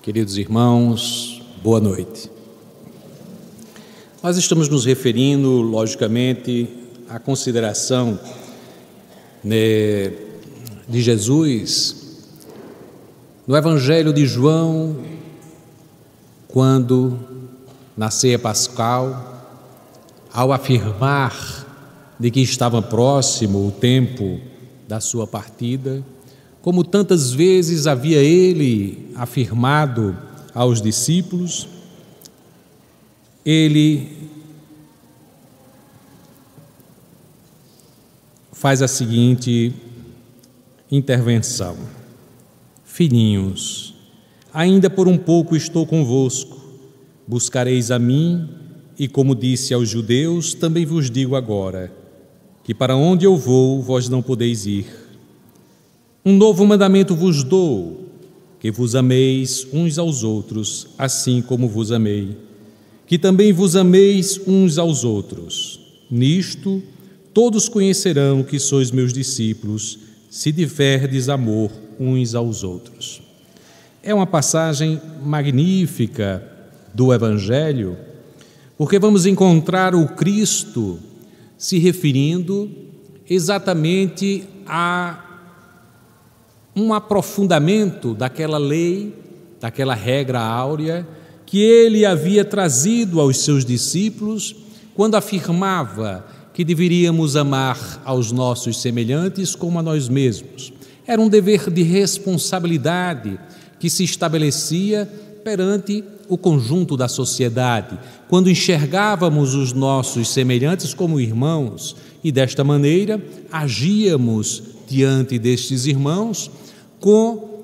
Queridos irmãos, boa noite. Nós estamos nos referindo, logicamente, à consideração de Jesus no Evangelho de João, quando na ceia pascal, ao afirmar de que estava próximo o tempo da sua partida, como tantas vezes havia ele afirmado aos discípulos, ele faz a seguinte intervenção: Filhinhos, ainda por um pouco estou convosco, buscareis a mim, e como disse aos judeus, também vos digo agora, que para onde eu vou, vós não podeis ir. Um novo mandamento vos dou, que vos ameis uns aos outros, assim como vos amei, que também vos ameis uns aos outros. Nisto, todos conhecerão que sois meus discípulos, se tiverdes amor uns aos outros. É uma passagem magnífica do Evangelho, porque vamos encontrar o Cristo se referindo exatamente a um aprofundamento daquela lei, daquela regra áurea que ele havia trazido aos seus discípulos quando afirmava que deveríamos amar aos nossos semelhantes como a nós mesmos. Era um dever de responsabilidade que se estabelecia perante o conjunto da sociedade, quando enxergávamos os nossos semelhantes como irmãos e desta maneira agíamos diante destes irmãos com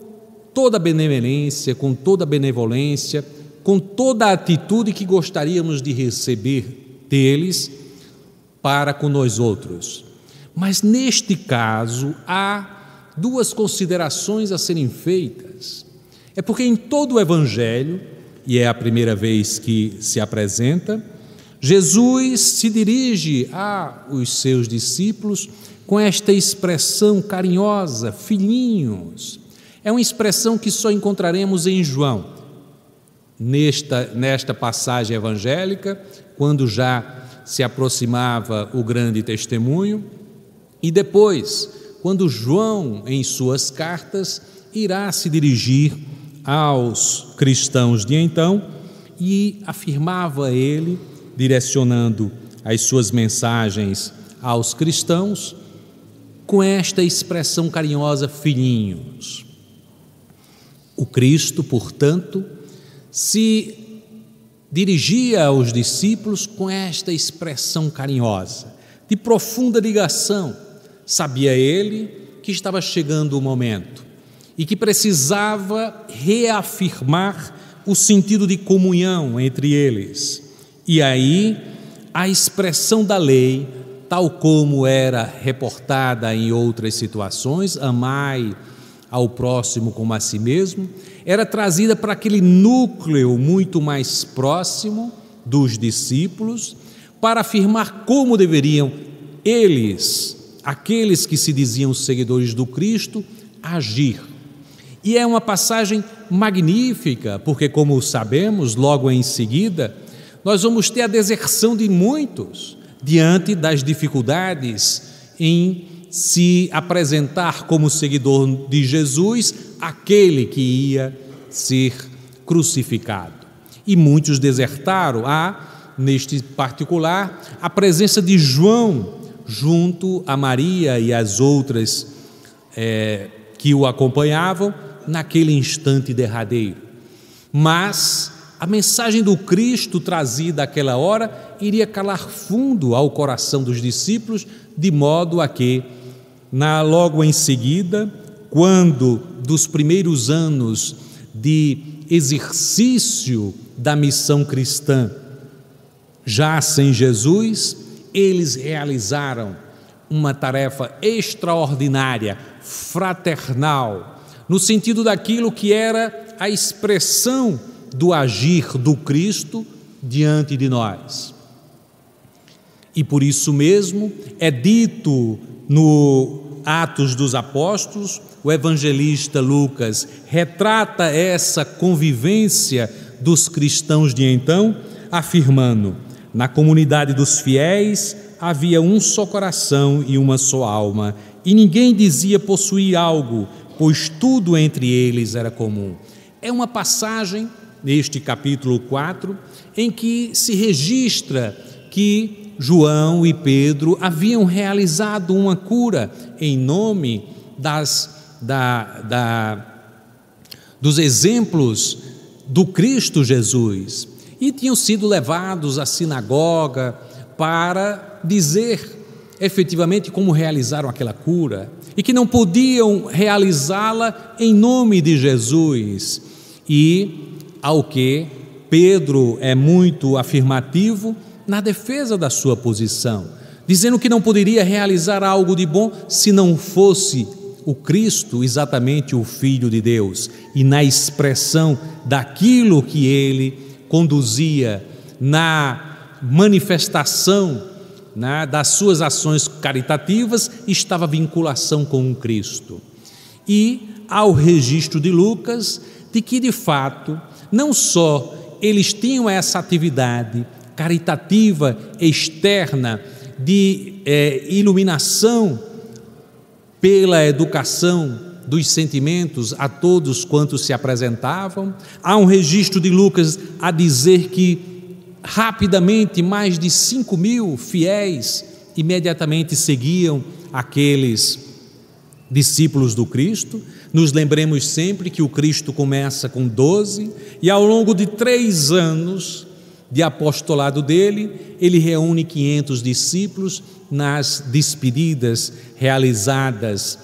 toda a benevolência, com toda a benevolência, com toda a atitude que gostaríamos de receber deles para com nós outros. Mas neste caso há duas considerações a serem feitas. É porque em todo o Evangelho, e é a primeira vez que se apresenta, Jesus se dirige aos seus discípulos com esta expressão carinhosa, filhinhos. É uma expressão que só encontraremos em João, nesta passagem evangélica, quando já se aproximava o grande testemunho, e depois, quando João, em suas cartas, irá se dirigir aos cristãos de então, e afirmava ele, direcionando as suas mensagens aos cristãos, com esta expressão carinhosa, filhinhos. O Cristo, portanto, se dirigia aos discípulos com esta expressão carinhosa, de profunda ligação. Sabia ele que estava chegando o momento e que precisava reafirmar o sentido de comunhão entre eles. E aí, a expressão da lei, tal como era reportada em outras situações, amai ao próximo como a si mesmo, era trazida para aquele núcleo muito mais próximo dos discípulos, para afirmar como deveriam eles, aqueles que se diziam seguidores do Cristo, agir. E é uma passagem magnífica, porque, como sabemos, logo em seguida, nós vamos ter a deserção de muitos diante das dificuldades em se apresentar como seguidor de Jesus, aquele que ia ser crucificado. E muitos desertaram. Há, neste particular, a presença de João junto a Maria e as outras que o acompanhavam naquele instante derradeiro. Mas a mensagem do Cristo trazida àquela hora iria calar fundo ao coração dos discípulos, de modo a que, logo em seguida, quando dos primeiros anos de exercício da missão cristã, já sem Jesus, eles realizaram uma tarefa extraordinária, fraternal, no sentido daquilo que era a expressão do agir do Cristo diante de nós. E por isso mesmo é dito no Atos dos Apóstolos, o evangelista Lucas retrata essa convivência dos cristãos de então, afirmando: na comunidade dos fiéis havia um só coração e uma só alma, e ninguém dizia possuir algo, pois tudo entre eles era comum. É uma passagem, neste capítulo 4, em que se registra que João e Pedro haviam realizado uma cura em nome dos exemplos do Cristo Jesus, e tinham sido levados à sinagoga para dizer efetivamente como realizaram aquela cura, e que não podiam realizá-la em nome de Jesus. E ao que Pedro é muito afirmativo na defesa da sua posição, dizendo que não poderia realizar algo de bom se não fosse o Cristo, exatamente o Filho de Deus, e na expressão daquilo que ele conduzia, na manifestação das suas ações caritativas, estava a vinculação com o Cristo. E ao registro de Lucas, de que de fato, não só eles tinham essa atividade caritativa externa de iluminação pela educação dos sentimentos a todos quantos se apresentavam. Há um registro de Lucas a dizer que rapidamente mais de 5.000 fiéis imediatamente seguiam aqueles discípulos do Cristo. Nos lembremos sempre que o Cristo começa com 12 e ao longo de 3 anos de apostolado dele, ele reúne 500 discípulos nas despedidas realizadas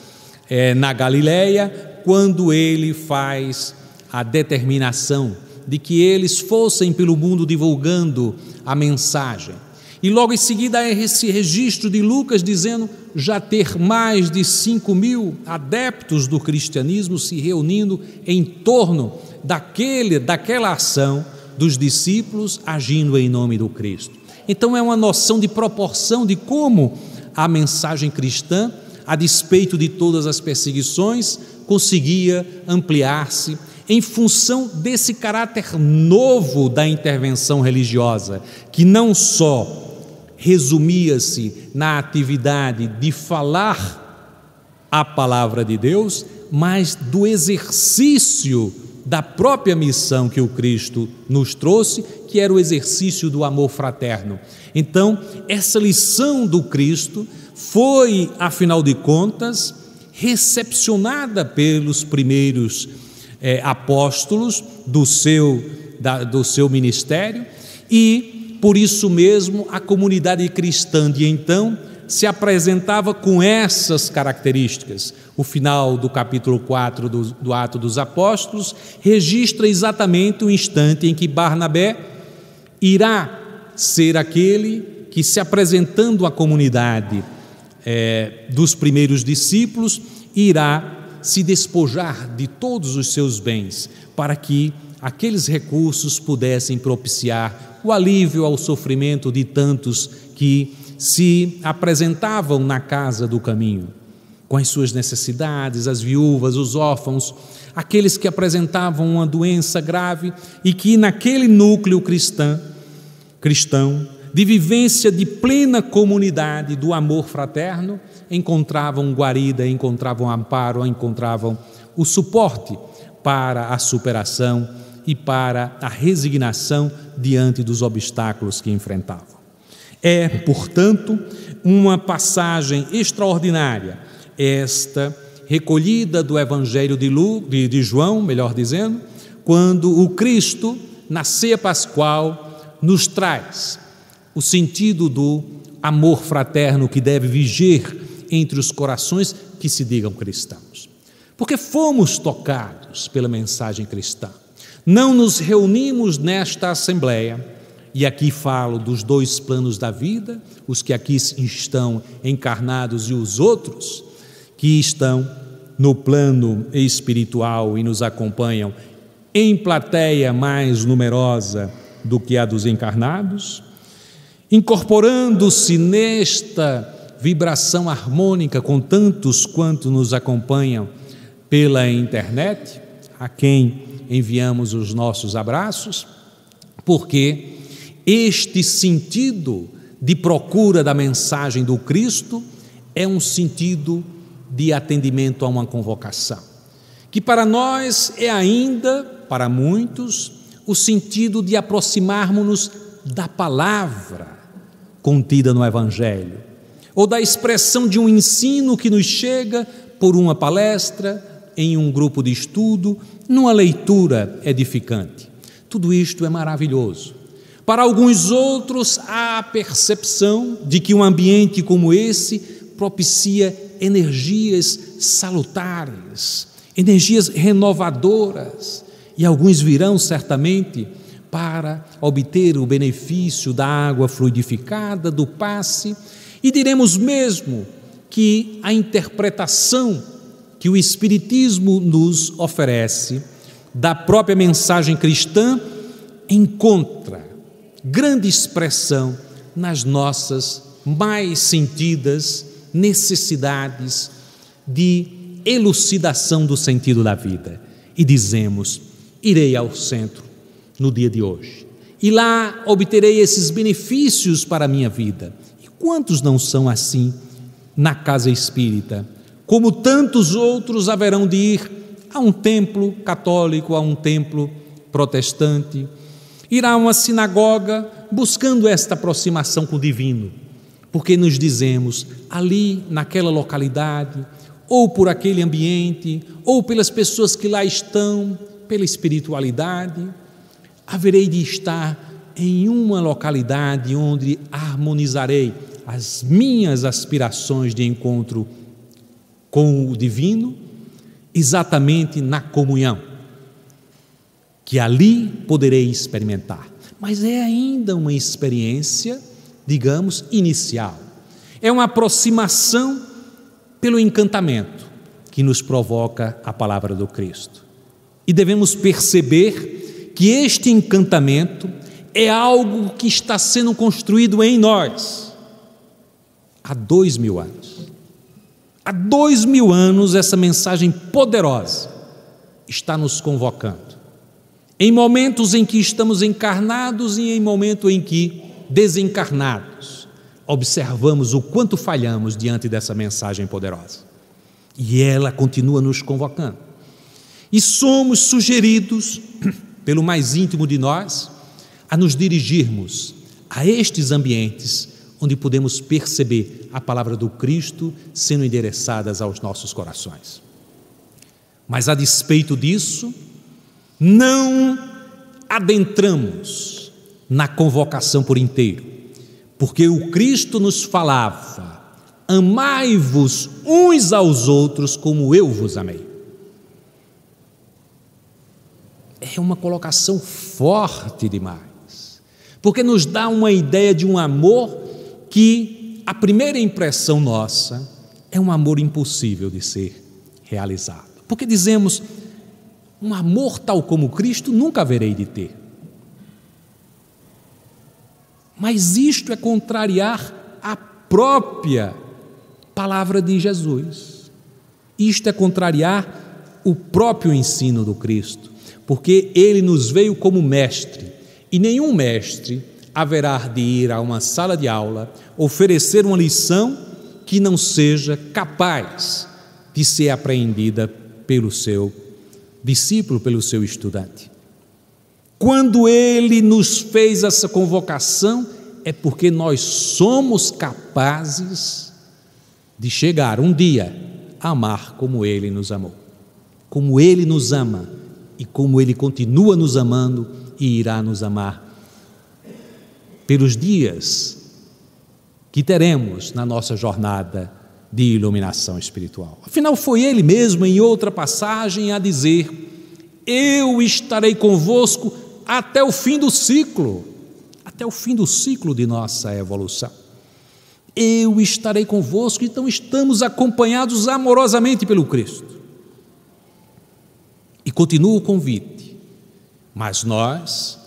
na Galileia, quando ele faz a determinação de que eles fossem pelo mundo divulgando a mensagem. E logo em seguida há esse registro de Lucas dizendo já ter mais de 5.000 adeptos do cristianismo se reunindo em torno daquela ação dos discípulos agindo em nome do Cristo. Então é uma noção de proporção de como a mensagem cristã, a despeito de todas as perseguições, conseguia ampliar-se em função desse caráter novo da intervenção religiosa, que não só resumia-se na atividade de falar a palavra de Deus, mas do exercício da própria missão que o Cristo nos trouxe, que era o exercício do amor fraterno. Então, essa lição do Cristo foi, afinal de contas, recepcionada pelos primeiros apóstolos do seu ministério, e por isso mesmo a comunidade cristã de então se apresentava com essas características. O final do capítulo 4 do Atos dos Apóstolos registra exatamente o instante em que Barnabé irá ser aquele que, se apresentando à comunidade dos primeiros discípulos, irá se despojar de todos os seus bens, para que aqueles recursos pudessem propiciar o alívio ao sofrimento de tantos que se apresentavam na casa do caminho, com as suas necessidades, as viúvas, os órfãos, aqueles que apresentavam uma doença grave e que naquele núcleo cristão, de vivência de plena comunidade, do amor fraterno, encontravam guarida, encontravam amparo, encontravam o suporte para a superação e para a resignação diante dos obstáculos que enfrentavam. É, portanto, uma passagem extraordinária, esta recolhida do Evangelho de João, melhor dizendo, quando o Cristo, na ceia pascual, nos traz o sentido do amor fraterno que deve viger entre os corações que se digam cristãos. Porque fomos tocados pela mensagem cristã. Não nos reunimos nesta assembleia, e aqui falo dos 2 planos da vida, os que aqui estão encarnados e os outros que estão no plano espiritual e nos acompanham em plateia mais numerosa do que a dos encarnados, incorporando-se nesta vibração harmônica com tantos quanto nos acompanham pela internet, a quem enviamos os nossos abraços, porque este sentido de procura da mensagem do Cristo é um sentido de atendimento a uma convocação, que para nós é ainda, para muitos, o sentido de aproximarmos-nos da palavra contida no Evangelho, ou da expressão de um ensino que nos chega por uma palestra, em um grupo de estudo, numa leitura edificante. Tudo isto é maravilhoso. Para alguns outros, há a percepção de que um ambiente como esse propicia energias salutares, energias renovadoras, e alguns virão certamente para obter o benefício da água fluidificada, do passe, e diremos mesmo que a interpretação que o Espiritismo nos oferece da própria mensagem cristã encontra grande expressão nas nossas mais sentidas necessidades de elucidação do sentido da vida. E dizemos: irei ao centro no dia de hoje, e lá obterei esses benefícios para a minha vida. E quantos não são assim na casa espírita? Como tantos outros haverão de ir a um templo católico, a um templo protestante, ir a uma sinagoga buscando esta aproximação com o divino, porque nos dizemos, ali naquela localidade, ou por aquele ambiente, ou pelas pessoas que lá estão, pela espiritualidade, haverei de estar em uma localidade onde harmonizarei as minhas aspirações de encontro com o divino, exatamente na comunhão, que ali poderei experimentar. Mas é ainda uma experiência, digamos, inicial. É uma aproximação pelo encantamento que nos provoca a palavra do Cristo. E devemos perceber que este encantamento é algo que está sendo construído em nós há 2000 anos. Há 2000 anos essa mensagem poderosa está nos convocando. Em momentos em que estamos encarnados e em momentos em que desencarnados, observamos o quanto falhamos diante dessa mensagem poderosa. E ela continua nos convocando. E somos sugeridos, pelo mais íntimo de nós, a nos dirigirmos a estes ambientes onde podemos perceber a palavra do Cristo sendo endereçadas aos nossos corações. Mas a despeito disso, não adentramos na convocação por inteiro, porque o Cristo nos falava: amai-vos uns aos outros como eu vos amei. É uma colocação forte demais, porque nos dá uma ideia de um amor que a primeira impressão nossa é um amor impossível de ser realizado, porque dizemos: um amor tal como Cristo nunca haverei de ter. Mas isto é contrariar a própria palavra de Jesus. Isto é contrariar o próprio ensino do Cristo, porque Ele nos veio como mestre, e nenhum mestre haverá de ir a uma sala de aula oferecer uma lição que não seja capaz de ser apreendida pelo seu discípulo, pelo seu estudante. Quando Ele nos fez essa convocação, é porque nós somos capazes de chegar um dia a amar como Ele nos amou, como Ele nos ama e como Ele continua nos amando e irá nos amar pelos dias que teremos na nossa jornada de iluminação espiritual. Afinal, foi Ele mesmo, em outra passagem, a dizer: eu estarei convosco até o fim do ciclo, até o fim do ciclo de nossa evolução. Eu estarei convosco. Então estamos acompanhados amorosamente pelo Cristo. E continua o convite, mas nós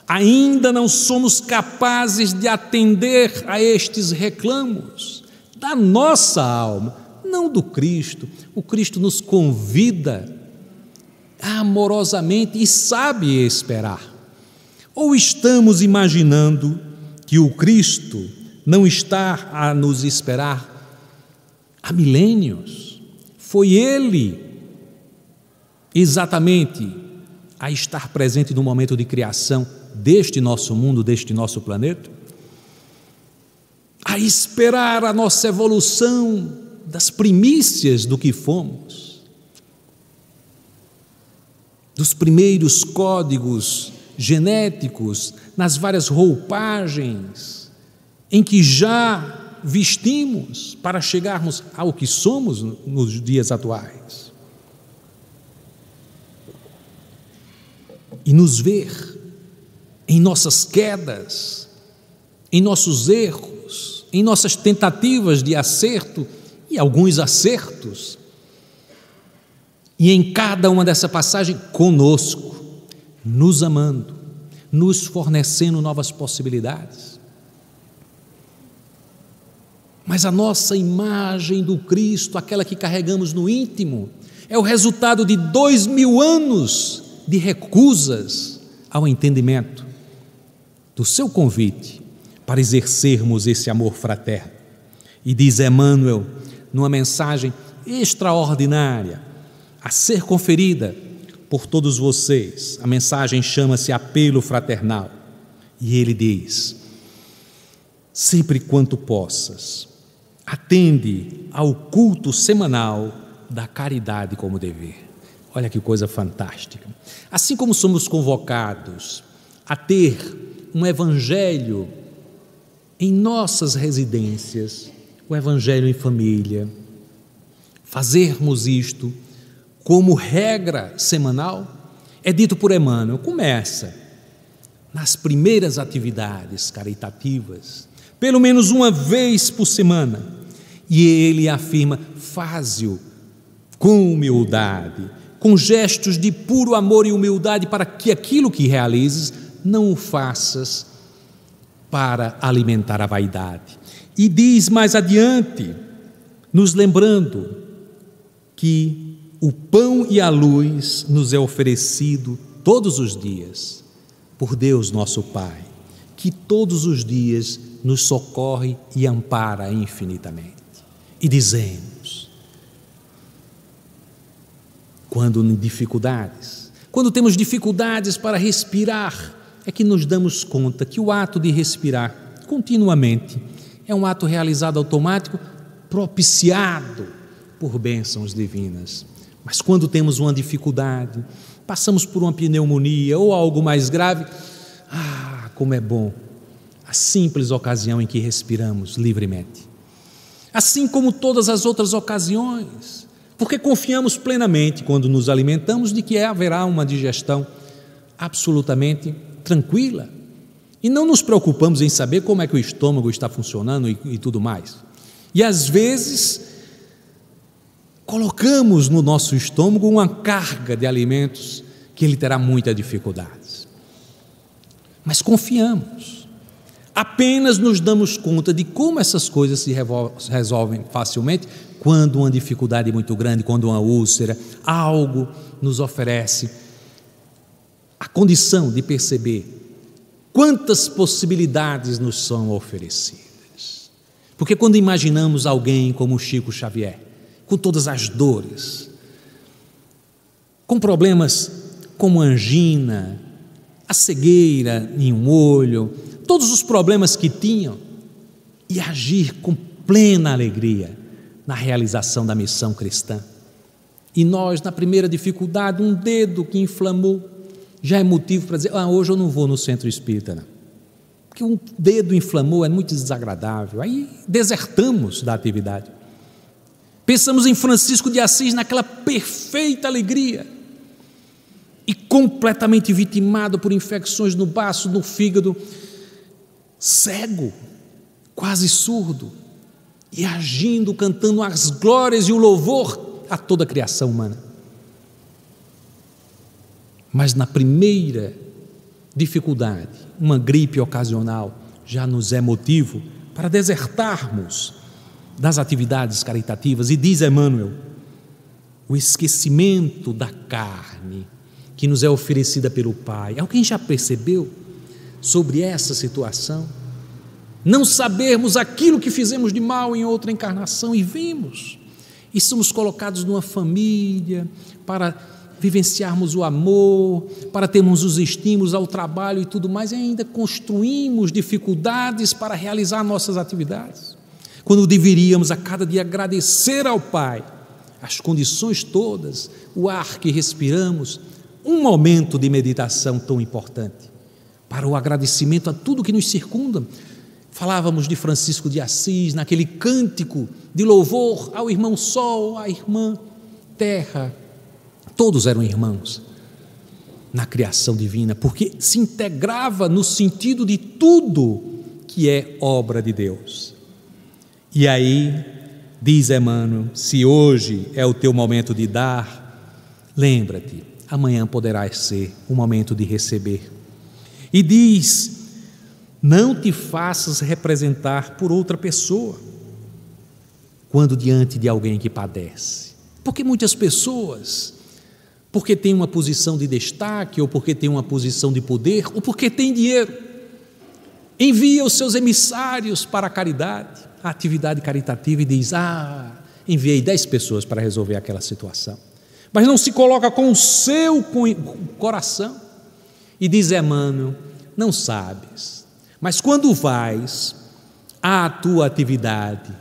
ainda não somos capazes de atender a estes reclamos da nossa alma, não do Cristo. O Cristo nos convida amorosamente e sabe esperar. Ou estamos imaginando que o Cristo não está a nos esperar há milênios? Foi Ele exatamente a estar presente no momento de criação deste nosso mundo, deste nosso planeta, a esperar a nossa evolução das primícias do que fomos, dos primeiros códigos genéticos, nas várias roupagens em que já vestimos para chegarmos ao que somos nos dias atuais. E nos ver em nossas quedas, em nossos erros, em nossas tentativas de acerto e alguns acertos, e em cada uma dessa passagem conosco, nos amando, nos fornecendo novas possibilidades. Mas a nossa imagem do Cristo, aquela que carregamos no íntimo, é o resultado de 2000 anos de recusas ao entendimento do seu convite para exercermos esse amor fraterno. E diz Emmanuel, numa mensagem extraordinária a ser conferida por todos vocês, a mensagem chama-se Apelo Fraternal, e ele diz: sempre quanto possas, atende ao culto semanal da caridade como dever. Olha que coisa fantástica. Assim como somos convocados a ter um evangelho em nossas residências, o evangelho em família, fazermos isto como regra semanal, é dito por Emmanuel, começa nas primeiras atividades caritativas, pelo menos uma vez por semana, e ele afirma, faze-o com humildade, com gestos de puro amor e humildade, para que aquilo que realizes não o faças para alimentar a vaidade. E diz mais adiante, nos lembrando que o pão e a luz nos é oferecido todos os dias por Deus nosso Pai, que todos os dias nos socorre e ampara infinitamente. E dizemos, quando em dificuldades, quando temos dificuldades para respirar, é que nos damos conta que o ato de respirar continuamente é um ato realizado automático, propiciado por bênçãos divinas. Mas quando temos uma dificuldade, passamos por uma pneumonia ou algo mais grave, como é bom a simples ocasião em que respiramos livremente. Assim como todas as outras ocasiões, porque confiamos plenamente, quando nos alimentamos, de que haverá uma digestão absolutamente tranquila. E não nos preocupamos em saber como é que o estômago está funcionando e tudo mais. E às vezes colocamos no nosso estômago uma carga de alimentos que ele terá muitas dificuldades. Mas confiamos. Apenas nos damos conta de como essas coisas se resolvem facilmente quando uma dificuldade é muito grande, quando uma úlcera, algo nos oferece a condição de perceber quantas possibilidades nos são oferecidas. Porque quando imaginamos alguém como Chico Xavier, com todas as dores, com problemas como angina, a cegueira em um olho, todos os problemas que tinham, e agir com plena alegria na realização da missão cristã. E nós, na primeira dificuldade, um dedo que inflamou, já é motivo para dizer, hoje eu não vou no centro espírita, não. Porque um dedo inflamou, é muito desagradável, aí desertamos da atividade. Pensamos em Francisco de Assis, naquela perfeita alegria, e completamente vitimado por infecções no baço, no fígado, cego, quase surdo, e agindo, cantando as glórias e o louvor a toda a criação humana. Mas na primeira dificuldade, uma gripe ocasional, já nos é motivo para desertarmos das atividades caritativas. E diz Emmanuel, o esquecimento da carne que nos é oferecida pelo Pai. Alguém já percebeu sobre essa situação? Não sabermos aquilo que fizemos de mal em outra encarnação e vimos, e somos colocados numa família para vivenciarmos o amor, para termos os estímulos ao trabalho e tudo mais, e ainda construímos dificuldades para realizar nossas atividades, quando deveríamos a cada dia agradecer ao Pai as condições todas, o ar que respiramos, um momento de meditação tão importante, para o agradecimento a tudo que nos circunda. Falávamos de Francisco de Assis, naquele cântico de louvor ao irmão Sol, à irmã Terra. Todos eram irmãos na criação divina, porque se integrava no sentido de tudo que é obra de Deus. E aí, diz Emmanuel, se hoje é o teu momento de dar, lembra-te, amanhã poderá ser o momento de receber. E diz, não te faças representar por outra pessoa quando diante de alguém que padece, porque muitas pessoas, porque tem uma posição de destaque, ou porque tem uma posição de poder, ou porque tem dinheiro, envia os seus emissários para a caridade, a atividade caritativa, e diz, enviei 10 pessoas para resolver aquela situação, mas não se coloca com o seu coração. E diz Emmanuel, não sabes, mas quando vais à tua atividade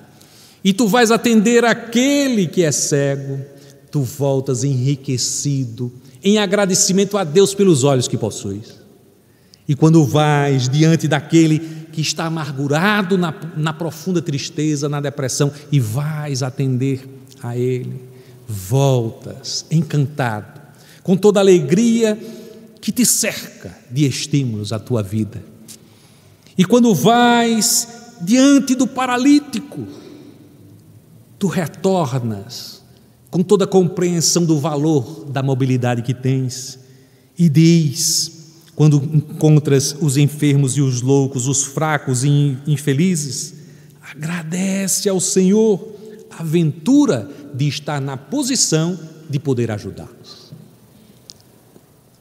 e tu vais atender aquele que é cego, tu voltas enriquecido em agradecimento a Deus pelos olhos que possuis. E quando vais diante daquele que está amargurado na profunda tristeza, na depressão, e vais atender a ele, voltas encantado, com toda a alegria que te cerca de estímulos à tua vida. E quando vais diante do paralítico, tu retornas com toda a compreensão do valor da mobilidade que tens, e diz, quando encontras os enfermos e os loucos, os fracos e infelizes, agradece ao Senhor a ventura de estar na posição de poder ajudá-los.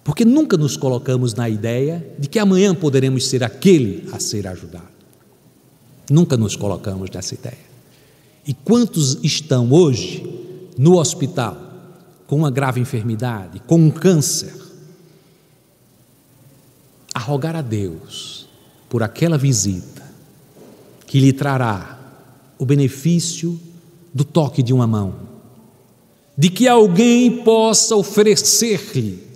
Porque nunca nos colocamos na ideia de que amanhã poderemos ser aquele a ser ajudado. Nunca nos colocamos nessa ideia. E quantos estão hoje no hospital com uma grave enfermidade, com um câncer, a rogar a Deus por aquela visita que lhe trará o benefício do toque de uma mão, de que alguém possa oferecer-lhe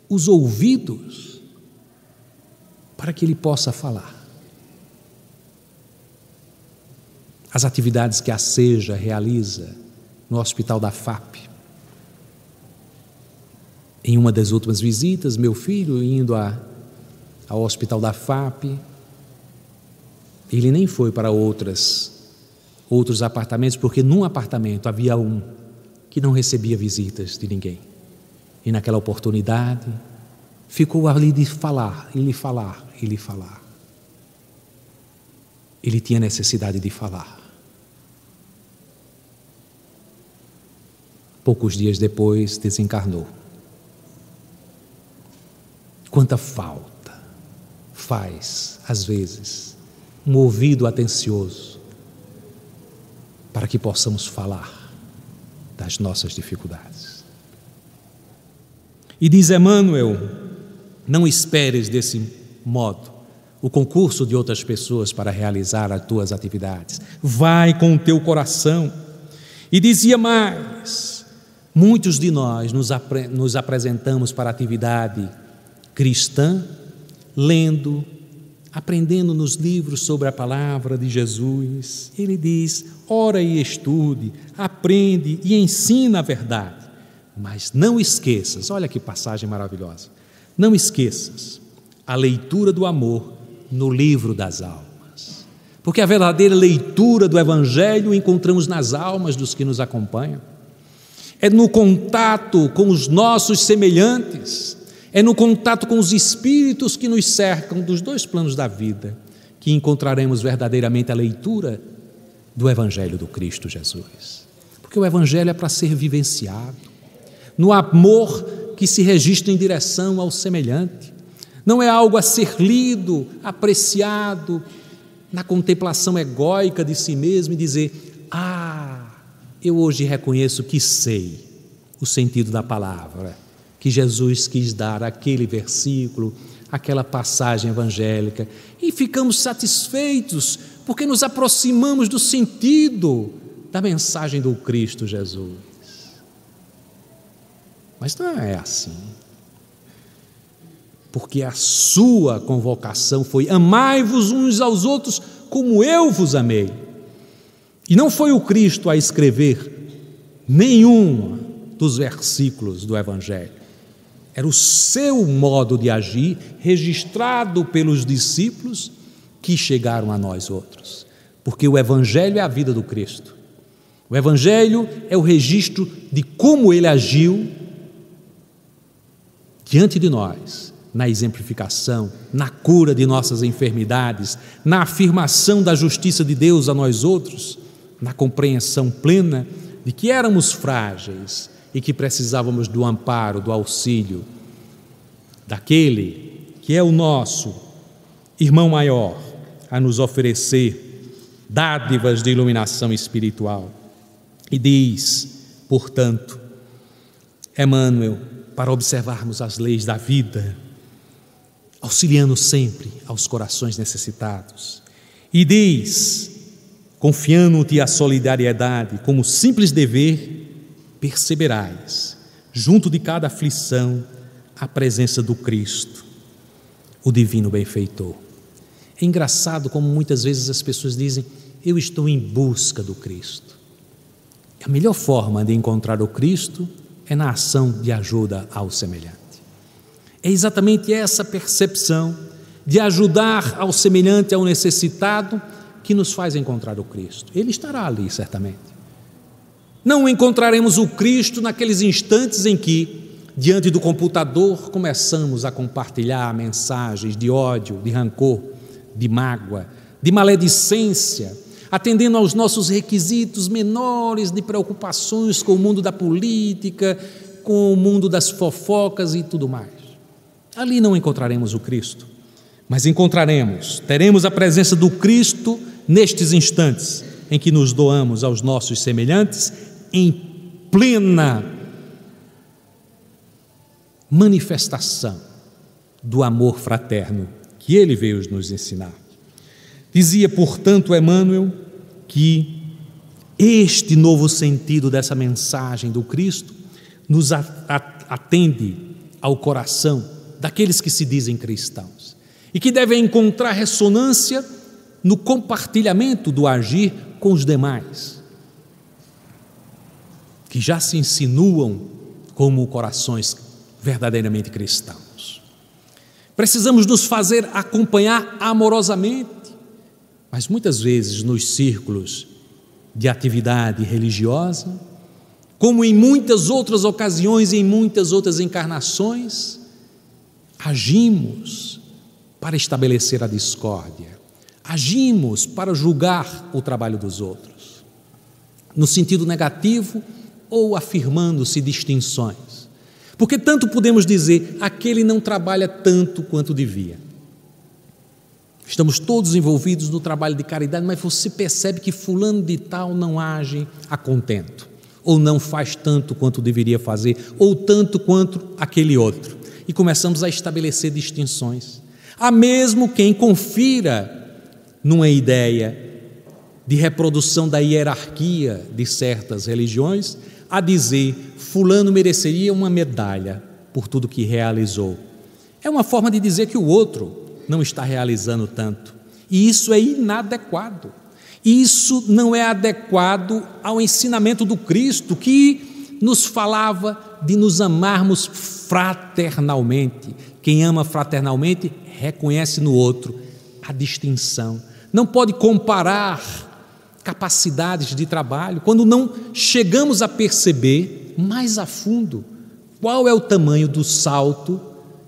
os ouvidos para que ele possa falar. As atividades que a SEJA realiza no Hospital da FAP. Em uma das últimas visitas, meu filho indo ao Hospital da FAP, ele nem foi para outros apartamentos, porque num apartamento havia um que não recebia visitas de ninguém. E naquela oportunidade, ficou ali de falar, ele falar. Ele tinha necessidade de falar. Poucos dias depois, desencarnou. Quanta falta faz, às vezes, um ouvido atencioso para que possamos falar das nossas dificuldades. E diz Emmanuel, não esperes desse modo o concurso de outras pessoas para realizar as tuas atividades. Vai com o teu coração. E dizia mais, muitos de nós nos apresentamos para a atividade cristã, lendo, aprendendo nos livros sobre a palavra de Jesus. Ele diz, ora e estude, aprende e ensina a verdade. Mas não esqueças, olha que passagem maravilhosa, não esqueças a leitura do amor no livro das almas, porque a verdadeira leitura do Evangelho encontramos nas almas dos que nos acompanham, é no contato com os nossos semelhantes, é no contato com os espíritos que nos cercam dos dois planos da vida, que encontraremos verdadeiramente a leitura do Evangelho do Cristo Jesus. Porque o Evangelho é para ser vivenciado, no amor que se registra em direção ao semelhante. Não é algo a ser lido, apreciado, na contemplação egóica de si mesmo e dizer: eu hoje reconheço que sei o sentido da palavra que Jesus quis dar àquele versículo, aquela passagem evangélica, e ficamos satisfeitos porque nos aproximamos do sentido da mensagem do Cristo Jesus. Mas não é assim, porque a sua convocação foi: amai-vos uns aos outros como eu vos amei. E não foi o Cristo a escrever nenhum dos versículos do Evangelho. Era o seu modo de agir, registrado pelos discípulos, que chegaram a nós outros. Porque o Evangelho é a vida do Cristo. O Evangelho é o registro de como ele agiu diante de nós, na exemplificação, na cura de nossas enfermidades, na afirmação da justiça de Deus a nós outros, na compreensão plena de que éramos frágeis e que precisávamos do amparo, do auxílio daquele que é o nosso irmão maior a nos oferecer dádivas de iluminação espiritual. E diz, portanto, Emmanuel, para observarmos as leis da vida, auxiliando sempre aos corações necessitados. E diz, confiando-te a solidariedade como simples dever, perceberás, junto de cada aflição, a presença do Cristo, o divino benfeitor. É engraçado como muitas vezes as pessoas dizem: eu estou em busca do Cristo. A melhor forma de encontrar o Cristo é na ação de ajuda ao semelhante. É exatamente essa percepção de ajudar ao semelhante, ao necessitado, que nos faz encontrar o Cristo. Ele estará ali, certamente. Não encontraremos o Cristo naqueles instantes em que, diante do computador, começamos a compartilhar mensagens de ódio, de rancor, de mágoa, de maledicência, atendendo aos nossos requisitos menores de preocupações com o mundo da política, com o mundo das fofocas e tudo mais. Ali não encontraremos o Cristo, mas teremos a presença do Cristo nestes instantes em que nos doamos aos nossos semelhantes em plena manifestação do amor fraterno que ele veio nos ensinar. Dizia, portanto, Emmanuel, que este novo sentido dessa mensagem do Cristo nos atende ao coração daqueles que se dizem cristãos e que devem encontrar ressonância no compartilhamento do agir com os demais, que já se insinuam como corações verdadeiramente cristãos. Precisamos nos fazer acompanhar amorosamente, mas muitas vezes nos círculos de atividade religiosa, como em muitas outras ocasiões e em muitas outras encarnações, agimos para estabelecer a discórdia, agimos para julgar o trabalho dos outros, no sentido negativo ou afirmando-se distinções. Porque tanto podemos dizer, aquele não trabalha tanto quanto devia. Estamos todos envolvidos no trabalho de caridade, mas você percebe que fulano de tal não age a contento, ou não faz tanto quanto deveria fazer, ou tanto quanto aquele outro. E começamos a estabelecer distinções. Há mesmo quem confira numa ideia de reprodução da hierarquia de certas religiões, a dizer, fulano mereceria uma medalha por tudo que realizou. É uma forma de dizer que o outro não está realizando tanto. E isso é inadequado. Isso não é adequado ao ensinamento do Cristo, que nos falava de nos amarmos fraternalmente. Quem ama fraternalmente reconhece no outro a distinção. Não pode comparar capacidades de trabalho quando não chegamos a perceber mais a fundo qual é o tamanho do salto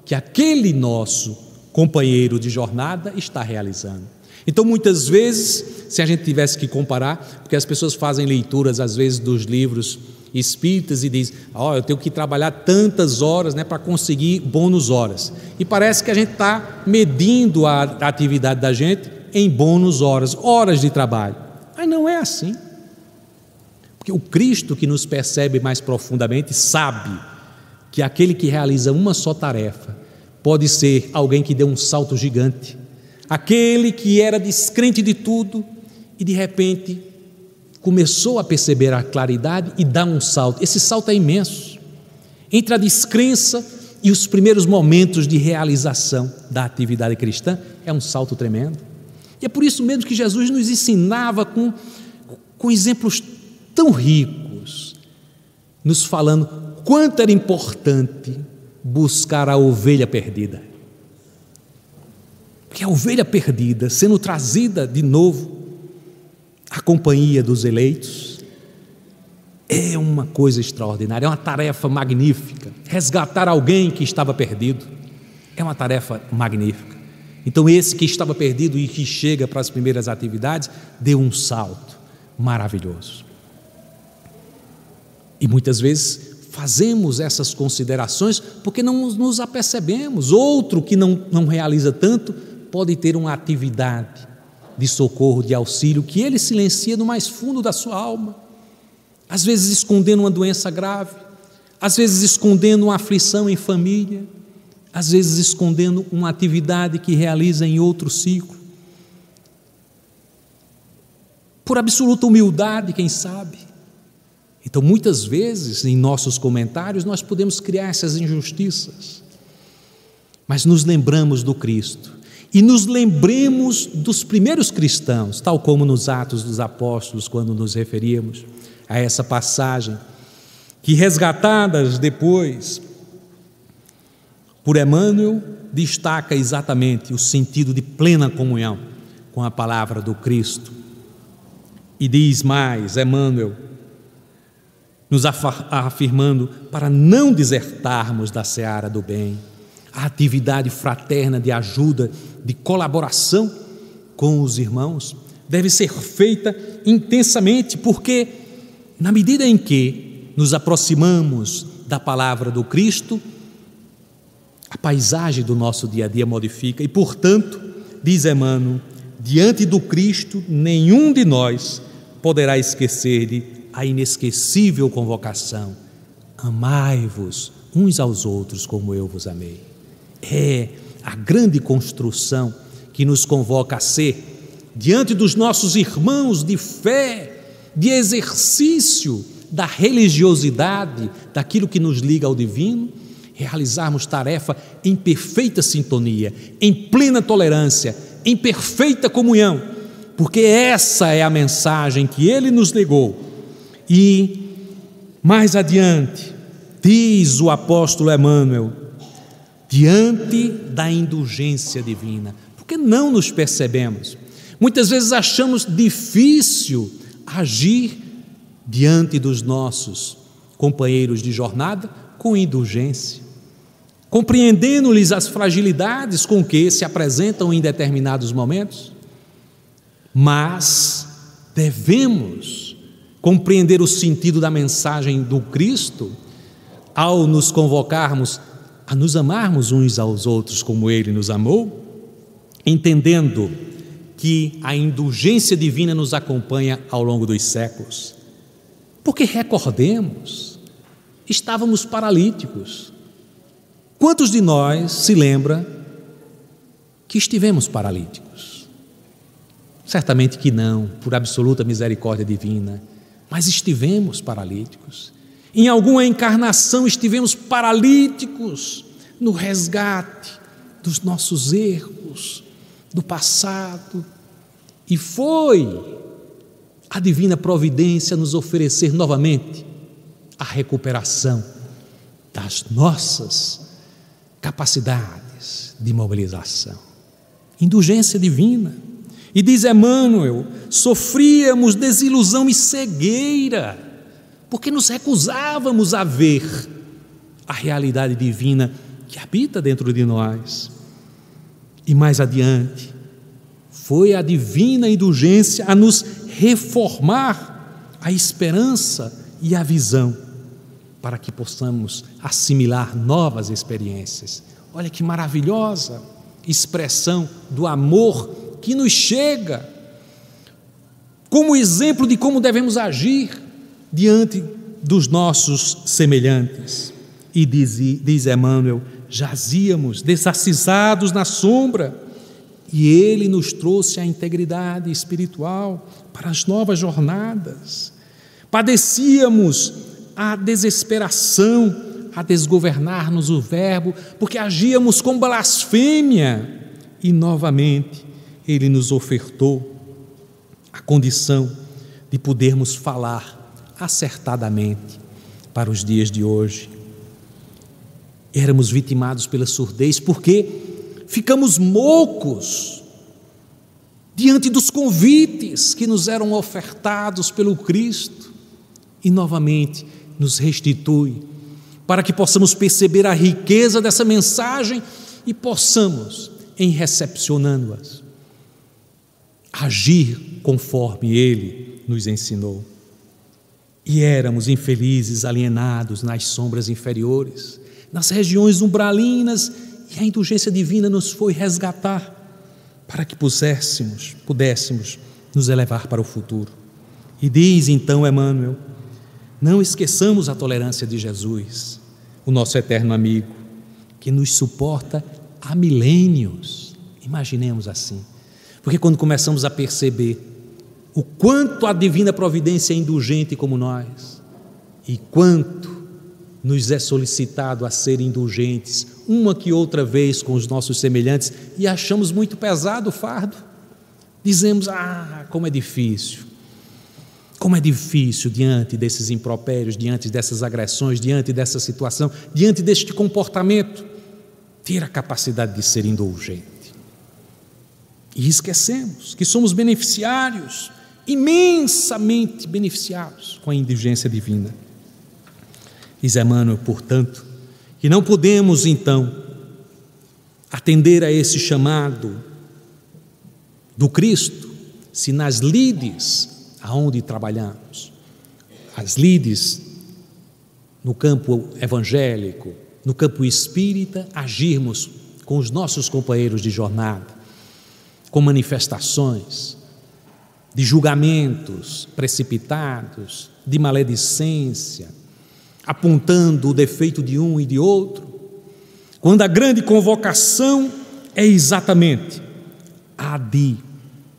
que aquele nosso companheiro de jornada está realizando. Então, muitas vezes, se a gente tivesse que comparar, porque as pessoas fazem leituras, às vezes, dos livros espíritas e dizem, eu tenho que trabalhar tantas horas, né, para conseguir bônus horas. E parece que a gente está medindo a atividade da gente em bônus horas, horas de trabalho. Mas não é assim. Porque o Cristo que nos percebe mais profundamente sabe que aquele que realiza uma só tarefa pode ser alguém que deu um salto gigante, aquele que era descrente de tudo e de repente começou a perceber a claridade e dá um salto. Esse salto é imenso, entre a descrença e os primeiros momentos de realização da atividade cristã, é um salto tremendo. E é por isso mesmo que Jesus nos ensinava com exemplos tão ricos, nos falando quanto era importante buscar a ovelha perdida. Porque a ovelha perdida, sendo trazida de novo à companhia dos eleitos, é uma coisa extraordinária, é uma tarefa magnífica. Resgatar alguém que estava perdido é uma tarefa magnífica. Então esse que estava perdido e que chega para as primeiras atividades, deu um salto maravilhoso. E muitas vezes fazemos essas considerações porque não nos apercebemos. Outro que não realiza tanto pode ter uma atividade de socorro, de auxílio, que ele silencia no mais fundo da sua alma, às vezes escondendo uma doença grave, às vezes escondendo uma aflição em família, às vezes escondendo uma atividade que realiza em outro ciclo, por absoluta humildade, quem sabe. Então, muitas vezes, em nossos comentários, nós podemos criar essas injustiças, mas nos lembramos do Cristo, e nos lembremos dos primeiros cristãos, tal como nos Atos dos Apóstolos, quando nos referíamos a essa passagem, que resgatadas depois por Emmanuel, destaca exatamente o sentido de plena comunhão com a palavra do Cristo. E diz mais, Emmanuel, nos afirmando para não desertarmos da seara do bem. A atividade fraterna de ajuda, de colaboração com os irmãos, deve ser feita intensamente, porque na medida em que nos aproximamos da palavra do Cristo, a paisagem do nosso dia a dia modifica e, portanto, diz Emmanuel, diante do Cristo, nenhum de nós poderá esquecer-lhe a inesquecível convocação: amai-vos uns aos outros como eu vos amei. É a grande construção que nos convoca a ser, diante dos nossos irmãos de fé, de exercício da religiosidade, daquilo que nos liga ao divino, realizarmos tarefa em perfeita sintonia, em plena tolerância, em perfeita comunhão, porque essa é a mensagem que ele nos legou. E mais adiante, diz o apóstolo Emmanuel, diante da indulgência divina, porque não nos percebemos. Muitas vezes achamos difícil agir diante dos nossos companheiros de jornada com indulgência, compreendendo-lhes as fragilidades com que se apresentam em determinados momentos, mas devemos compreender o sentido da mensagem do Cristo ao nos convocarmos a nos amarmos uns aos outros como Ele nos amou, entendendo que a indulgência divina nos acompanha ao longo dos séculos. Porque recordemos, estávamos paralíticos. Quantos de nós se lembra que estivemos paralíticos? Certamente que não, por absoluta misericórdia divina, mas estivemos paralíticos. Em alguma encarnação estivemos paralíticos no resgate dos nossos erros, do passado, e foi a divina providência nos oferecer novamente a recuperação das nossas capacidades de mobilização. Indulgência divina. E diz Emmanuel, sofríamos desilusão e cegueira, porque nos recusávamos a ver a realidade divina que habita dentro de nós. E mais adiante, foi a divina indulgência a nos reformar a esperança e a visão, para que possamos assimilar novas experiências. Olha que maravilhosa expressão do amor que nos chega como exemplo de como devemos agir diante dos nossos semelhantes. E diz Emmanuel, jazíamos desacisados na sombra, e Ele nos trouxe a integridade espiritual para as novas jornadas. Padecíamos a desesperação, a desgovernar-nos o verbo, porque agíamos com blasfêmia, e novamente Ele nos ofertou a condição de podermos falar acertadamente para os dias de hoje. Éramos vitimados pela surdez porque ficamos moucos diante dos convites que nos eram ofertados pelo Cristo, e novamente nos restitui para que possamos perceber a riqueza dessa mensagem e possamos, em recepcionando-as, agir conforme Ele nos ensinou. E éramos infelizes, alienados nas sombras inferiores, nas regiões umbralinas, e a indulgência divina nos foi resgatar para que pudéssemos nos elevar para o futuro. E diz então Emmanuel, não esqueçamos a tolerância de Jesus, o nosso eterno amigo, que nos suporta há milênios. Imaginemos assim, porque quando começamos a perceber o quanto a divina providência é indulgente como nós, e quanto nos é solicitado a ser indulgentes uma que outra vez com os nossos semelhantes, e achamos muito pesado o fardo, dizemos, como é difícil diante desses impropérios, diante dessas agressões, diante dessa situação, diante deste comportamento, ter a capacidade de ser indulgente. E esquecemos que somos beneficiários, imensamente beneficiados com a indulgência divina. Diz Emmanuel, portanto, que não podemos então atender a esse chamado do Cristo se nas lides aonde trabalhamos, as lides no campo evangélico, no campo espírita, agirmos com os nossos companheiros de jornada, com manifestações de julgamentos precipitados, de maledicência, apontando o defeito de um e de outro, quando a grande convocação é exatamente a de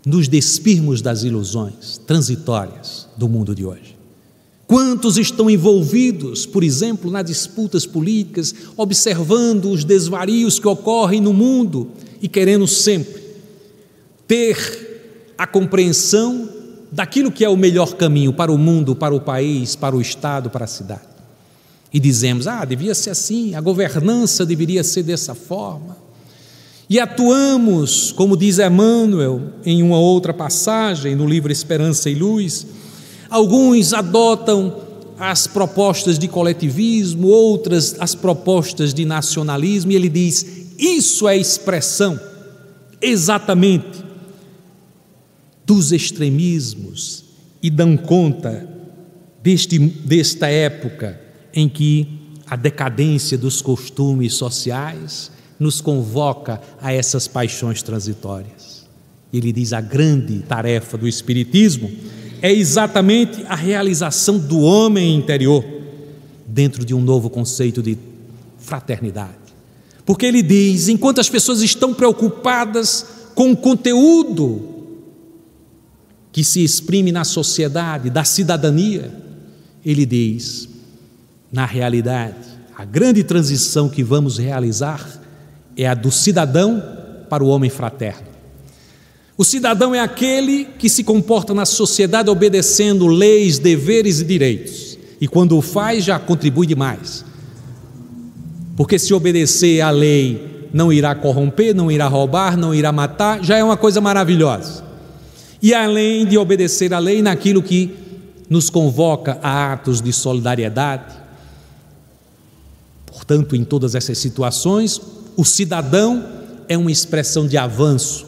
nos despirmos das ilusões transitórias do mundo de hoje. Quantos estão envolvidos, por exemplo, nas disputas políticas, observando os desvarios que ocorrem no mundo e querendo sempre ter a compreensão daquilo que é o melhor caminho para o mundo, para o país, para o Estado, para a cidade. E dizemos, devia ser assim, a governança deveria ser dessa forma. E atuamos, como diz Emmanuel em uma outra passagem no livro Esperança e Luz, alguns adotam as propostas de coletivismo, outras as propostas de nacionalismo, e ele diz, isso é expressão exatamente dos extremismos, e dão conta desta época em que a decadência dos costumes sociais nos convoca a essas paixões transitórias. Ele diz, a grande tarefa do Espiritismo é exatamente a realização do homem interior dentro de um novo conceito de fraternidade. Porque ele diz, enquanto as pessoas estão preocupadas com o conteúdo que se exprime na sociedade, da cidadania, ele diz, na realidade, a grande transição que vamos realizar é a do cidadão para o homem fraterno. O cidadão é aquele que se comporta na sociedade obedecendo leis, deveres e direitos, e quando o faz já contribui demais, porque se obedecer à lei não irá corromper, não irá roubar, não irá matar, já é uma coisa maravilhosa. E além de obedecer à lei naquilo que nos convoca a atos de solidariedade, portanto, em todas essas situações, o cidadão é uma expressão de avanço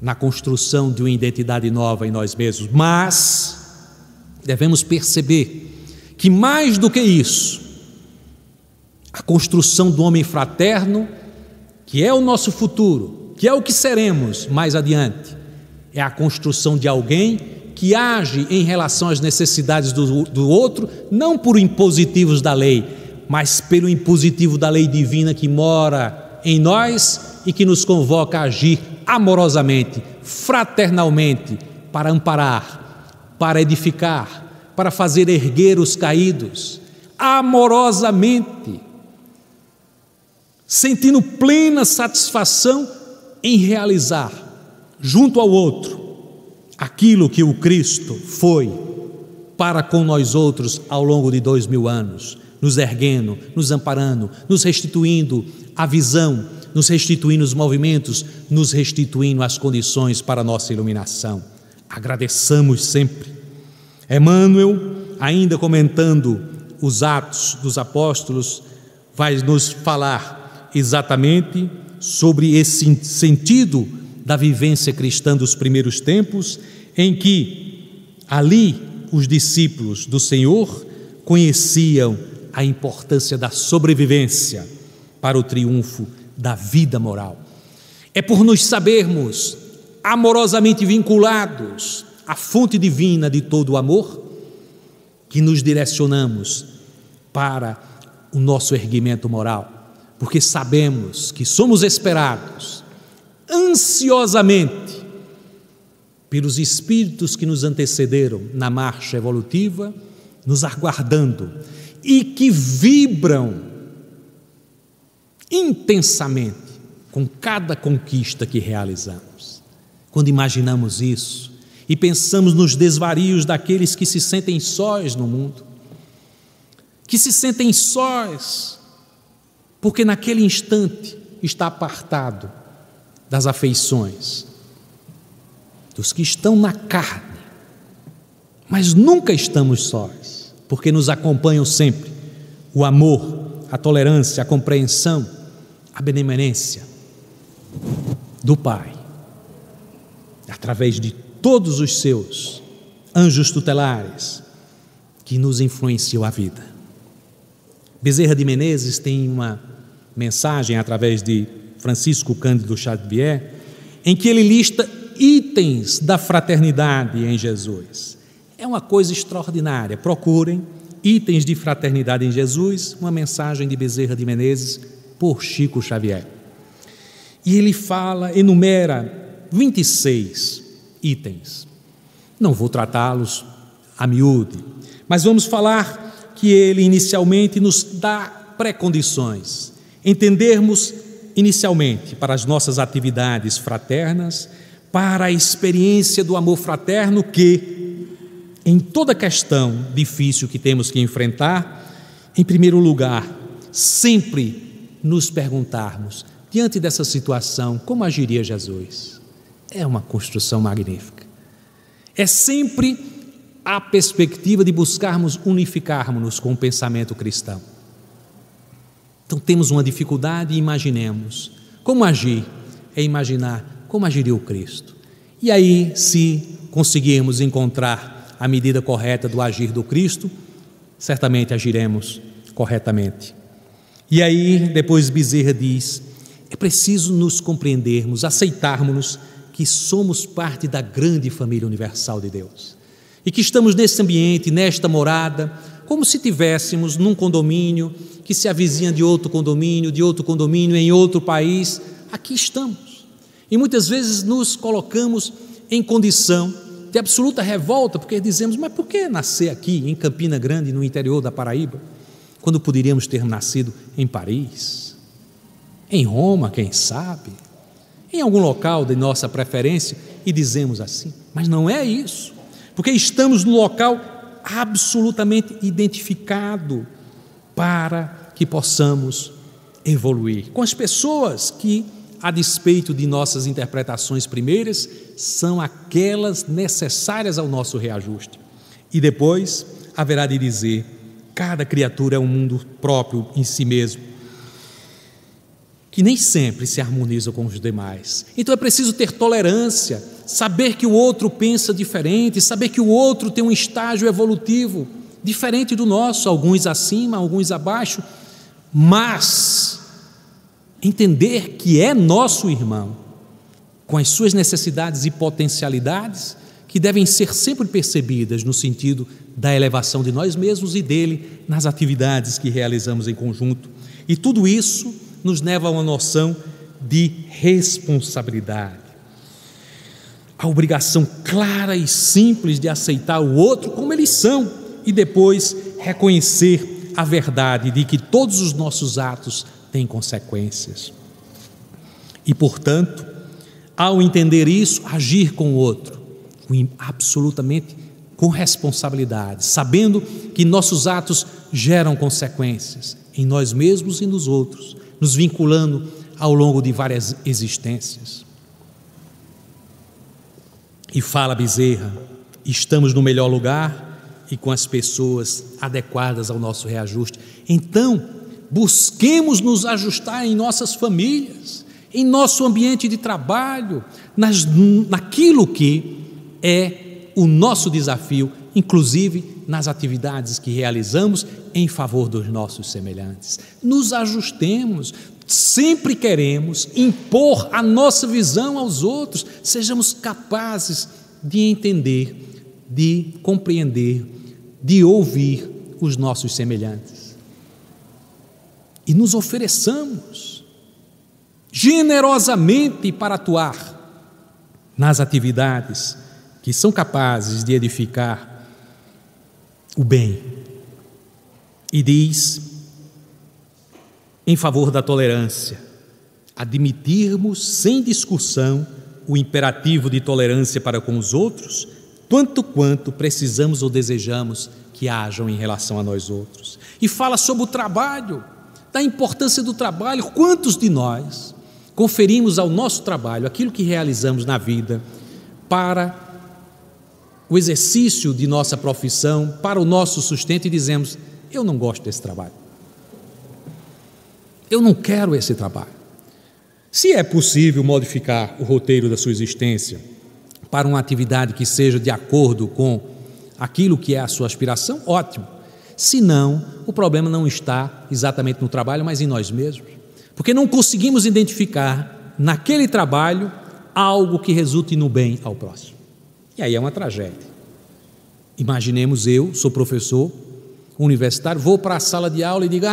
na construção de uma identidade nova em nós mesmos, mas devemos perceber que mais do que isso, a construção do homem fraterno, que é o nosso futuro, que é o que seremos mais adiante, é a construção de alguém que age em relação às necessidades do outro, não por impositivos da lei, mas pelo impositivo da lei divina que mora em nós e que nos convoca a agir amorosamente, fraternalmente, para amparar, para edificar, para fazer erguer os caídos, amorosamente, sentindo plena satisfação em realizar, junto ao outro, aquilo que o Cristo foi para com nós outros ao longo de 2000 anos, nos erguendo, nos amparando, nos restituindo a visão, nos restituindo os movimentos, nos restituindo as condições para a nossa iluminação. Agradeçamos sempre. Emmanuel, ainda comentando os Atos dos Apóstolos, vai nos falar exatamente sobre esse sentido da vivência cristã dos primeiros tempos, em que ali os discípulos do Senhor conheciam a importância da sobrevivência para o triunfo da vida moral. É por nos sabermos amorosamente vinculados à fonte divina de todo o amor que nos direcionamos para o nosso erguimento moral, porque sabemos que somos esperados ansiosamente pelos espíritos que nos antecederam na marcha evolutiva, nos aguardando e que vibram intensamente com cada conquista que realizamos. Quando imaginamos isso e pensamos nos desvarios daqueles que se sentem sós no mundo, que se sentem sós porque naquele instante está apartado das afeições, dos que estão na carne, mas nunca estamos sós, porque nos acompanham sempre o amor, a tolerância, a compreensão, a benemerência do Pai, através de todos os seus anjos tutelares que nos influenciam a vida. Bezerra de Menezes tem uma mensagem através de Francisco Cândido Xavier, em que ele lista itens da fraternidade em Jesus. É uma coisa extraordinária. Procurem itens de fraternidade em Jesus, uma mensagem de Bezerra de Menezes por Chico Xavier. E ele enumera 26 itens. Não vou tratá-los a miúde, mas vamos falar que ele inicialmente nos dá pré-condições. Entendermos inicialmente para as nossas atividades fraternas, para a experiência do amor fraterno que, em toda questão difícil que temos que enfrentar, em primeiro lugar, sempre nos perguntarmos, diante dessa situação, como agiria Jesus? É uma construção magnífica. É sempre a perspectiva de buscarmos unificarmos-nos com o pensamento cristão. Então temos uma dificuldade e imaginemos. Como agir? É imaginar como agiria o Cristo. E aí, se conseguirmos encontrar a medida correta do agir do Cristo, certamente agiremos corretamente. E aí, depois Bezerra diz, é preciso nos compreendermos, aceitarmos que somos parte da grande família universal de Deus. E que estamos nesse ambiente, nesta morada, como se estivéssemos num condomínio que se avizinha de outro condomínio em outro país. Aqui estamos. E muitas vezes nos colocamos em condição de absoluta revolta, porque dizemos, mas por que nascer aqui em Campina Grande, no interior da Paraíba, quando poderíamos ter nascido em Paris, em Roma, quem sabe, em algum local de nossa preferência, e dizemos assim, mas não é isso, porque estamos no local absolutamente identificado para que possamos evoluir com as pessoas que, a despeito de nossas interpretações primeiras, são aquelas necessárias ao nosso reajuste. E depois haverá de dizer, cada criatura é um mundo próprio em si mesmo. que nem sempre se harmonizam com os demais. Então é preciso ter tolerância, saber que o outro pensa diferente, saber que o outro tem um estágio evolutivo diferente do nosso, alguns acima, alguns abaixo, mas entender que é nosso irmão, com as suas necessidades e potencialidades, que devem ser sempre percebidas no sentido da elevação de nós mesmos e dele nas atividades que realizamos em conjunto. E tudo isso nos leva a uma noção de responsabilidade. A obrigação clara e simples de aceitar o outro como eles são e depois reconhecer a verdade de que todos os nossos atos têm consequências. E, portanto, ao entender isso, agir com o outro, absolutamente com responsabilidade, sabendo que nossos atos geram consequências em nós mesmos e nos outros, nos vinculando ao longo de várias existências. E fala Bezerra, estamos no melhor lugar e com as pessoas adequadas ao nosso reajuste. Então, busquemos nos ajustar em nossas famílias, em nosso ambiente de trabalho, naquilo que é o nosso desafio, inclusive nas atividades que realizamos em favor dos nossos semelhantes. Nos ajustemos, sempre queremos impor a nossa visão aos outros, sejamos capazes de entender, de compreender, de ouvir os nossos semelhantes. E nos ofereçamos generosamente para atuar nas atividades que são capazes de edificar o bem. E diz, em favor da tolerância, admitirmos sem discussão o imperativo de tolerância para com os outros, tanto quanto precisamos ou desejamos que hajam em relação a nós outros. E fala sobre o trabalho, da importância do trabalho. Quantos de nós conferimos ao nosso trabalho aquilo que realizamos na vida para o exercício de nossa profissão, para o nosso sustento, e dizemos: eu não gosto desse trabalho, eu não quero esse trabalho. Se é possível modificar o roteiro da sua existência para uma atividade que seja de acordo com aquilo que é a sua aspiração, ótimo. Se não, o problema não está exatamente no trabalho, mas em nós mesmos, porque não conseguimos identificar naquele trabalho algo que resulte no bem ao próximo. E aí é uma tragédia. Imaginemos, eu sou professor universitário, vou para a sala de aula e digo: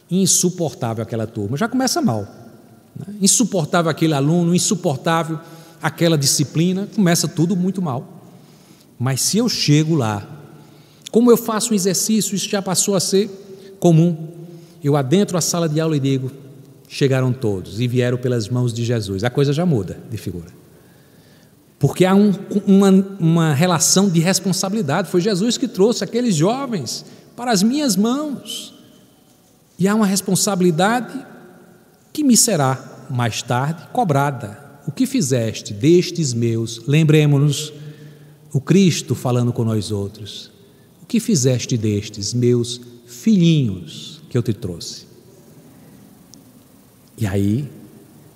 insuportável aquela turma. Já começa mal, né? Insuportável aquele aluno, insuportável aquela disciplina, começa tudo muito mal. Mas se eu chego lá, como eu faço um exercício, isso já passou a ser comum, eu adentro a sala de aula e digo: chegaram todos e vieram pelas mãos de Jesus. A coisa já muda de figura. Porque há uma relação de responsabilidade. Foi Jesus que trouxe aqueles jovens para as minhas mãos. E há uma responsabilidade que me será mais tarde cobrada. O que fizeste destes meus, lembremos-nos, o Cristo falando com nós outros, o que fizeste destes meus filhinhos que eu te trouxe? E aí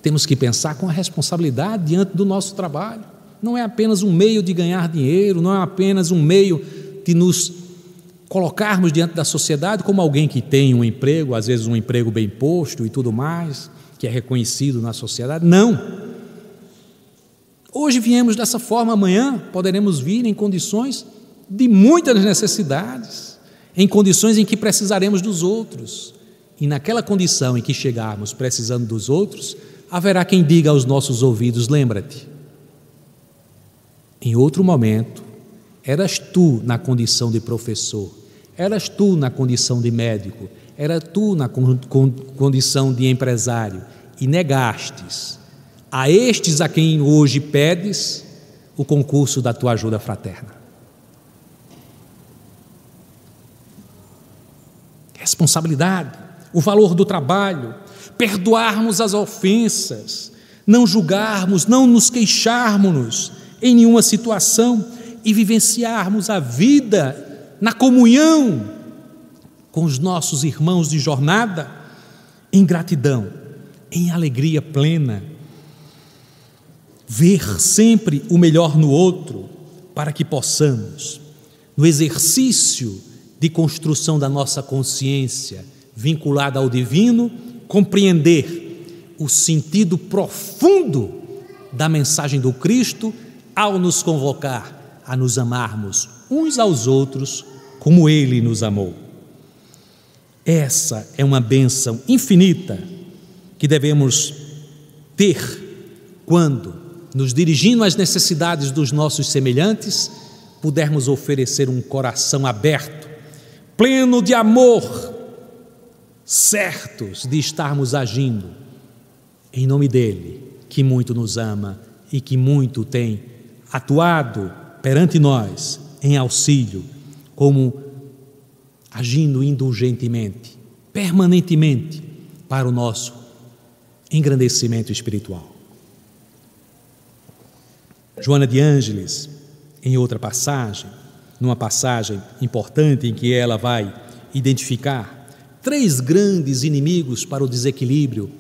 temos que pensar com a responsabilidade diante do nosso trabalho. Não é apenas um meio de ganhar dinheiro, não é apenas um meio de nos colocarmos diante da sociedade como alguém que tem um emprego, às vezes um emprego bem posto e tudo mais, que é reconhecido na sociedade. Não. Hoje viemos dessa forma, amanhã poderemos vir em condições de muitas necessidades, em condições em que precisaremos dos outros. E naquela condição em que chegarmos precisando dos outros, haverá quem diga aos nossos ouvidos: lembra-te, em outro momento, eras tu na condição de professor, eras tu na condição de médico, eras tu na condição de empresário, e negastes a estes a quem hoje pedes o concurso da tua ajuda fraterna. Responsabilidade, o valor do trabalho, perdoarmos as ofensas, não julgarmos, não nos queixarmos em nenhuma situação e vivenciarmos a vida na comunhão com os nossos irmãos de jornada, em gratidão, em alegria plena, ver sempre o melhor no outro, para que possamos, no exercício de construção da nossa consciência vinculada ao divino, compreender o sentido profundo da mensagem do Cristo ao nos convocar a nos amarmos uns aos outros como Ele nos amou. Essa é uma bênção infinita que devemos ter quando, nos dirigindo às necessidades dos nossos semelhantes, pudermos oferecer um coração aberto, pleno de amor, certos de estarmos agindo em nome dEle, que muito nos ama e que muito tem atuado perante nós em auxílio, como agindo indulgentemente, permanentemente, para o nosso engrandecimento espiritual. Joana de Ângeles, em outra passagem, numa passagem importante em que ela vai identificar 3 grandes inimigos para o desequilíbrio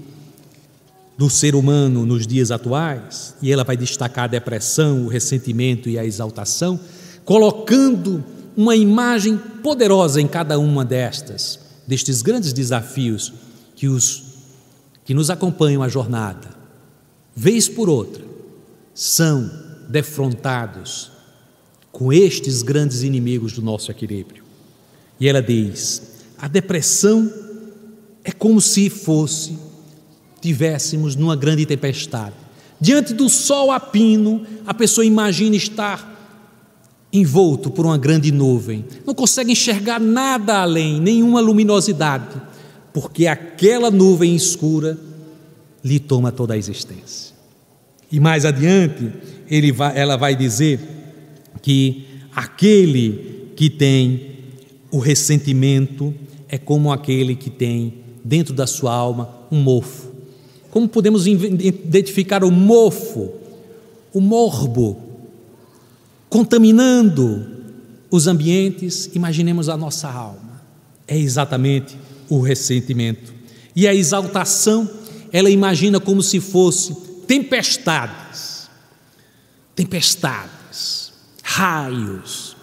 do ser humano nos dias atuais, e ela vai destacar a depressão, o ressentimento e a exaltação, colocando uma imagem poderosa em cada uma destes grandes desafios que nos acompanham a jornada. Vez por outra, são defrontados com estes grandes inimigos do nosso equilíbrio. E ela diz: a depressão é como se tivéssemos numa grande tempestade. Diante do sol a pino, a pessoa imagina estar envolto por uma grande nuvem, não consegue enxergar nada além, nenhuma luminosidade, porque aquela nuvem escura lhe toma toda a existência. E mais adiante, ela vai dizer que aquele que tem o ressentimento é como aquele que tem dentro da sua alma um mofo. Como podemos identificar o mofo, o morbo, contaminando os ambientes? Imaginemos a nossa alma. É exatamente o ressentimento. E a exaltação, ela imagina como se fosse tempestades, raios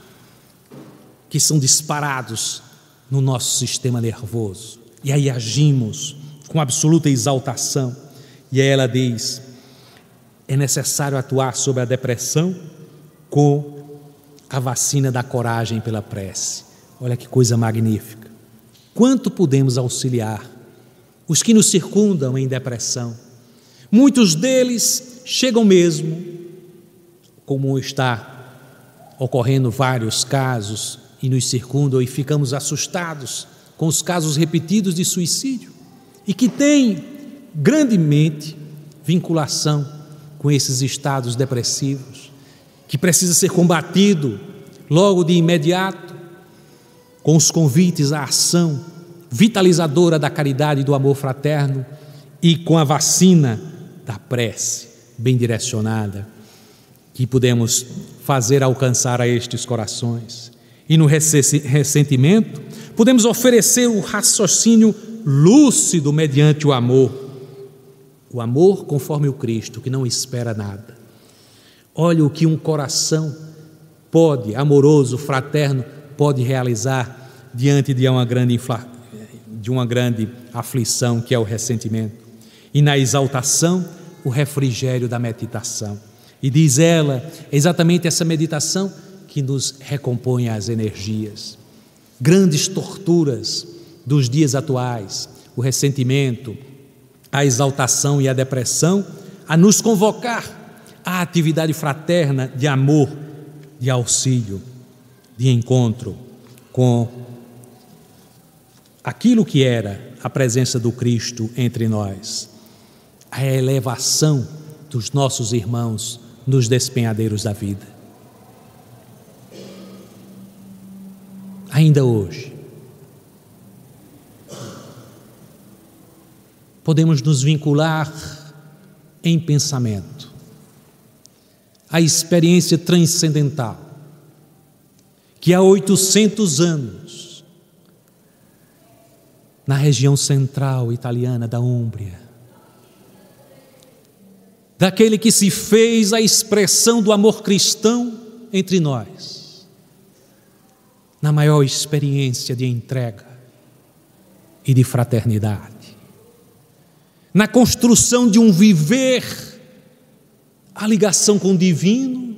que são disparados no nosso sistema nervoso. E aí agimos com absoluta exaltação. E aí ela diz: é necessário atuar sobre a depressão com a vacina da coragem pela prece. Olha que coisa magnífica. Quanto podemos auxiliar os que nos circundam em depressão? Muitos deles chegam mesmo, como está ocorrendo vários casos, e nos circundam e ficamos assustados com os casos repetidos de suicídio, e que têm grandemente vinculação com esses estados depressivos, que precisa ser combatido logo de imediato, com os convites à ação vitalizadora da caridade e do amor fraterno, e com a vacina da prece bem direcionada, que podemos fazer alcançar a estes corações. E no ressentimento, podemos oferecer o raciocínio lúcido mediante o amor conforme o Cristo, que não espera nada. Olha o que um coração amoroso, fraterno, pode realizar diante de uma grande aflição, que é o ressentimento. E na exaltação, o refrigério da meditação. E diz ela, é exatamente essa meditação que nos recompõe as energias. Grandes torturas dos dias atuais, o ressentimento, a exaltação e a depressão, a nos convocar à atividade fraterna de amor, de auxílio, de encontro com aquilo que era a presença do Cristo entre nós, a elevação dos nossos irmãos nos despenhadeiros da vida. Ainda hoje, podemos nos vincular em pensamento à experiência transcendental que há 800 anos, na região central italiana da Úmbria, daquele que se fez a expressão do amor cristão entre nós, na maior experiência de entrega e de fraternidade, na construção de um viver, a ligação com o divino,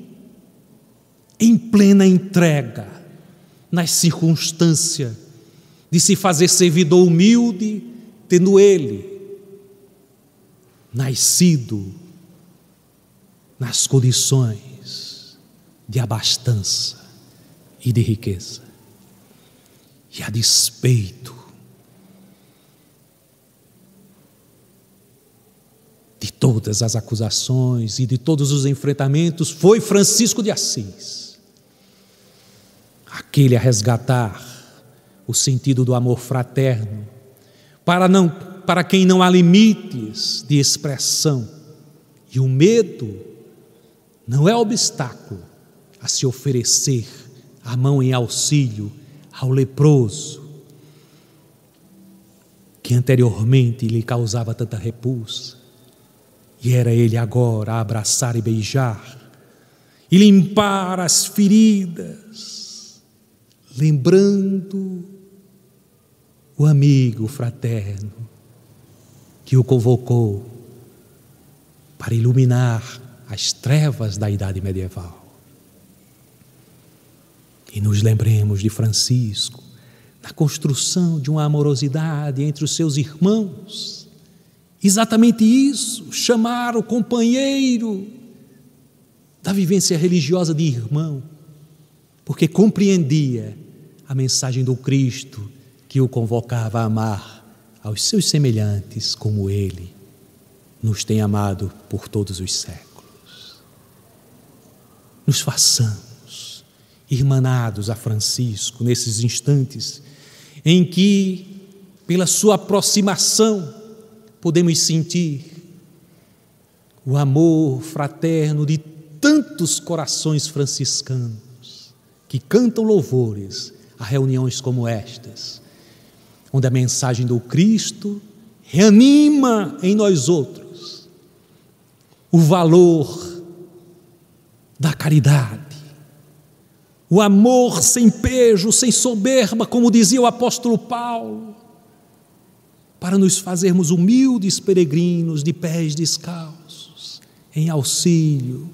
em plena entrega, nas circunstâncias de se fazer servidor humilde, tendo ele nascido nas condições de abastança e de riqueza. E a despeito de todas as acusações e de todos os enfrentamentos, foi Francisco de Assis aquele a resgatar o sentido do amor fraterno, para quem não há limites de expressão, e o medo não é obstáculo a se oferecer a mão em auxílio ao leproso, que anteriormente lhe causava tanta repulsa, e era ele agora a abraçar e beijar, e limpar as feridas, lembrando o amigo fraterno que o convocou para iluminar as trevas da idade medieval. E nos lembremos de Francisco na construção de uma amorosidade entre os seus irmãos. Exatamente isso, chamar o companheiro da vivência religiosa de irmão, porque compreendia a mensagem do Cristo que o convocava a amar aos seus semelhantes como ele nos tem amado por todos os séculos. Nos façamos irmanados a Francisco nesses instantes em que, pela sua aproximação, podemos sentir o amor fraterno de tantos corações franciscanos que cantam louvores a reuniões como estas, onde a mensagem do Cristo reanima em nós outros o valor da caridade, o amor sem pejo, sem soberba, como dizia o apóstolo Paulo, para nos fazermos humildes peregrinos de pés descalços, em auxílio,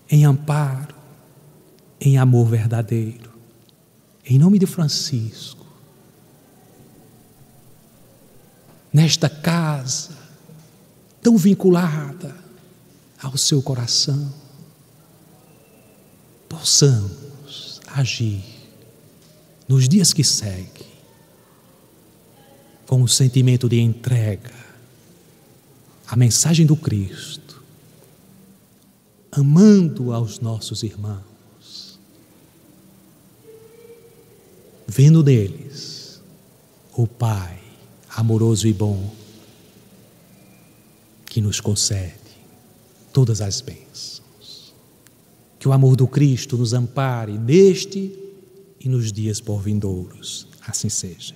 em amparo, em amor verdadeiro. Em nome de Francisco, nesta casa tão vinculada ao seu coração, possamos agir nos dias que seguem com o sentimento de entrega à mensagem do Cristo, amando aos nossos irmãos, vendo neles o Pai amoroso e bom, que nos concede todas as bênçãos. Que o amor do Cristo nos ampare neste e nos dias por vindouros. Assim seja.